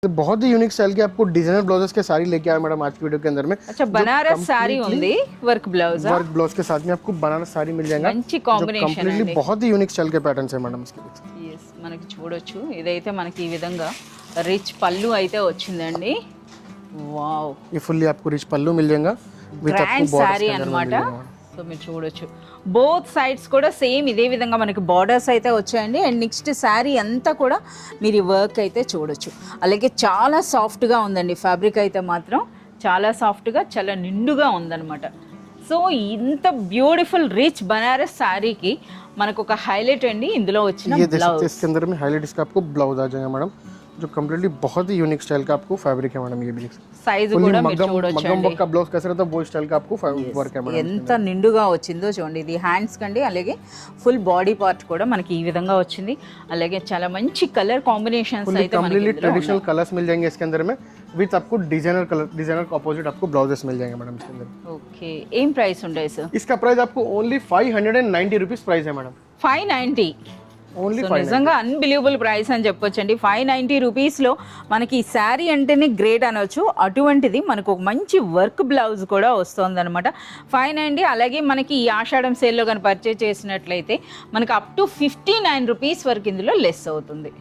बहुत ही unique style के आपको डिजाइनर ब्लाउजेस के साड़ी लेके आया मैडम आज की वीडियो के अंदर में। अच्छा, बनारस साड़ी ఉంది వర్క్ బ్లౌజ్ वर्क ब्लाउज के साथ में आपको बनारस साड़ी मिल जाएगा। మంచి కాంబినేషన్ कंप्लीटली बहुत ही यूनिक स्टाइल के पैटर्न्स है मैडम इसके। yes మనకి చూడొచ్చు ఇదైతే మనకి ఈ విధంగా రిచ్ పల్లు అయితే వచ్చిందండి। వావ్, ये फुल्ली आपको रिच पल्लू मिल जाएगा विद గ్రాండ్ आपको సారీ बॉर्डर्स అన్నమాట। సో మీరు చూడొచ్చు బోత్ సైడ్స్ కూడా సేమ్ ఇదే విధంగా మనకి బార్డర్స్ అయితే వచ్చాయండి। అండ్ నెక్స్ట్ శారీ అంతా కూడా మీరు ఈ వర్క్ అయితే చూడొచ్చు। అలాగే చాలా సాఫ్ట్గా ఉందండి ఫ్యాబ్రిక్ అయితే మాత్రం చాలా సాఫ్ట్గా చాలా నిండుగా ఉందన్నమాట। సో ఇంత బ్యూటిఫుల్ రిచ్ బనారస్ శారీకి మనకు ఒక హైలైట్ అండి ఇందులో వచ్చిన బ్లౌజ్। इसके अंदर में हाईलाइट इसका आपको ब्लाउज आ जाएगा मैडम, जो कंप्लीटली बहुत ही यूनिक स्टाइल का आपको फैब्रिक है मैडम। ये भी సైజ్ కూడా మీరు చూడొచ్చు मगम वर्क का ब्लाउज कैसे रहता है वो स्टाइल का आपको वर्क है मैडम। ఎంత నిండుగా వచ్చిందో చూడండి, ఇది హ్యాండ్స్ కండి అలాగే ఫుల్ బాడీ పార్ట్ కూడా మనకి ఈ విధంగా వచ్చింది। అలాగే చాలా మంచి కలర్ కాంబినేషన్స్ అయితే మనకి कंप्लीटली ट्रेडिशनल कलर्स मिल जाएंगे इसके अंदर में विद आपको डिजाइनर कलर, डिजाइनर के अपोजिट आपको ब्लाउजेस मिल जाएंगे मैडम इसके अंदर। ఓకే, ఏం ప్రైస్ ఉంటాయి సార్? इसका प्राइस आपको ओनली 590 रुपीस प्राइस है मैडम। 590 ఓన్లీ నిజంగా అన్బిలీవబుల్ ప్రైస్ అని చెప్పొచ్చండి। 590 రూపీస్లో మనకి ఈ శారీ అంటేనే గ్రేట్ అనొచ్చు, అటువంటిది మనకు ఒక మంచి వర్క్ బ్లౌజ్ కూడా వస్తుంది అనమాట। 590 అలాగే మనకి ఈ ఆషాఢం సేల్లో కానీ పర్చేజ్ చేసినట్లయితే మనకు అప్ టు 59 రూపీస్ వరకు ఇందులో లెస్ అవుతుంది।